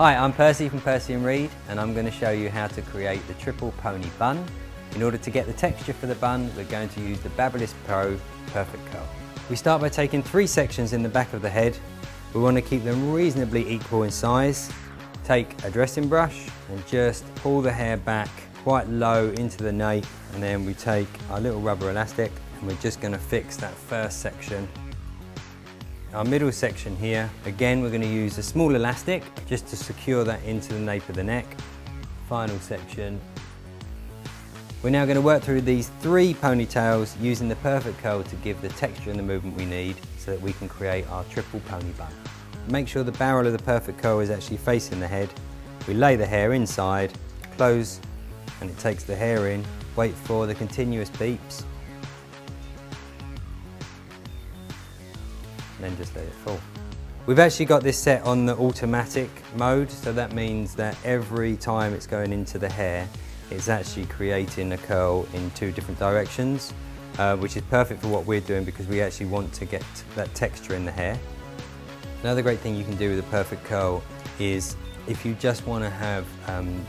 Hi, I'm Percy from Percy & Reed, and I'm going to show you how to create the triple pony bun. In order to get the texture for the bun, we're going to use the BaByliss Pro Perfect Curl. We start by taking 3 sections in the back of the head. We want to keep them reasonably equal in size. Take a dressing brush and just pull the hair back quite low into the nape, and then we take our little rubber elastic and we're just going to fix that first section. Our middle section here, again we're going to use a small elastic just to secure that into the nape of the neck. Final section. We're now going to work through these 3 ponytails using the Perfect Curl to give the texture and the movement we need so that we can create our triple pony bun. Make sure the barrel of the Perfect Curl is actually facing the head. We lay the hair inside, close, and it takes the hair in. Wait for the continuous beeps. And then just let it fall. We've actually got this set on the automatic mode, so that means that every time it's going into the hair, it's actually creating a curl in 2 different directions, which is perfect for what we're doing because we actually want to get that texture in the hair. Another great thing you can do with the Perfect Curl is if you just want to have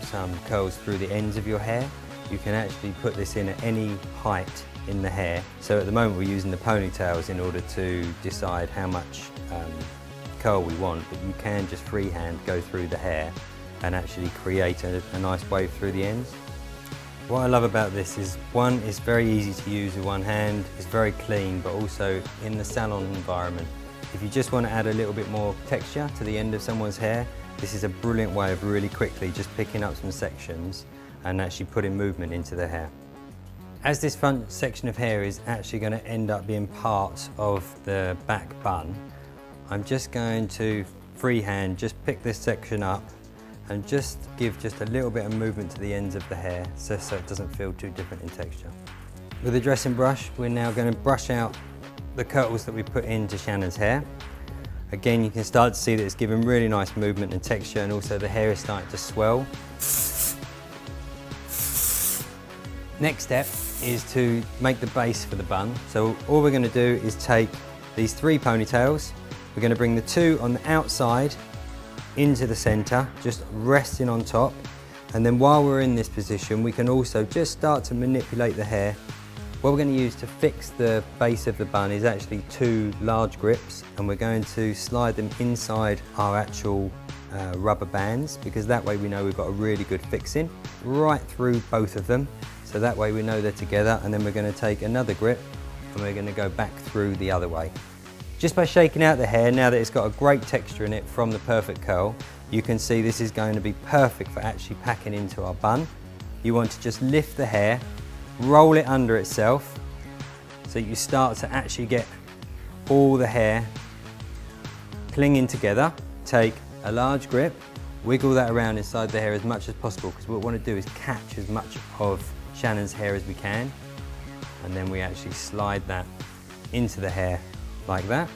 some curls through the ends of your hair, you can actually put this in at any height in the hair. So at the moment we're using the ponytails in order to decide how much curl we want, but you can just freehand go through the hair and actually create a nice wave through the ends. What I love about this is, one, it's very easy to use with one hand, it's very clean, but also in the salon environment. If you just want to add a little bit more texture to the end of someone's hair, this is a brilliant way of really quickly just picking up some sections and actually putting movement into the hair. As this front section of hair is actually going to end up being part of the back bun, I'm just going to freehand just pick this section up and just give just a little bit of movement to the ends of the hair so it doesn't feel too different in texture. With a dressing brush, we're now going to brush out the curls that we put into Shannon's hair. Again, you can start to see that it's giving really nice movement and texture, and also the hair is starting to swell. Next step is to make the base for the bun. So all we're going to do is take these 3 ponytails. We're going to bring the 2 on the outside into the center, just resting on top. And then while we're in this position, we can also just start to manipulate the hair. What we're going to use to fix the base of the bun is actually 2 large grips, and we're going to slide them inside our actual rubber bands, because that way we know we've got a really good fixing right through both of them. So that way we know they're together, and then we're going to take another grip and we're going to go back through the other way. Just by shaking out the hair, now that it's got a great texture in it from the Perfect Curl, you can see this is going to be perfect for actually packing into our bun. You want to just lift the hair, roll it under itself, so you start to actually get all the hair clinging together. Take a large grip, wiggle that around inside the hair as much as possible, because what we want to do is catch as much of Shannon's hair as we can, and then we actually slide that into the hair like that.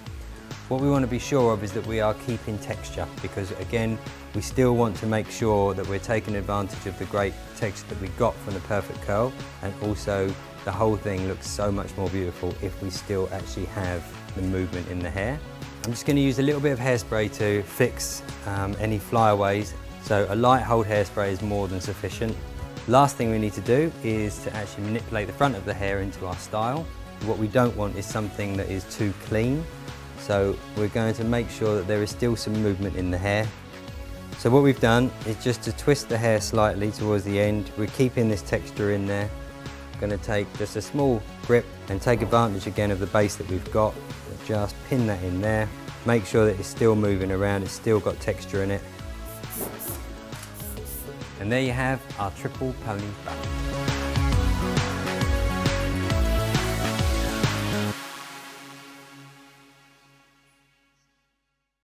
What we want to be sure of is that we are keeping texture, because again we still want to make sure that we're taking advantage of the great texture that we got from the Perfect Curl, and also the whole thing looks so much more beautiful if we still actually have the movement in the hair. I'm just going to use a little bit of hairspray to fix any flyaways, so a light hold hairspray is more than sufficient. Last thing we need to do is to actually manipulate the front of the hair into our style. What we don't want is something that is too clean, so we're going to make sure that there is still some movement in the hair. So what we've done is just to twist the hair slightly towards the end. We're keeping this texture in there. I'm going to take just a small grip and take advantage again of the base that we've got. Just pin that in there. Make sure that it's still moving around, it's still got texture in it. And there you have our triple pony bun.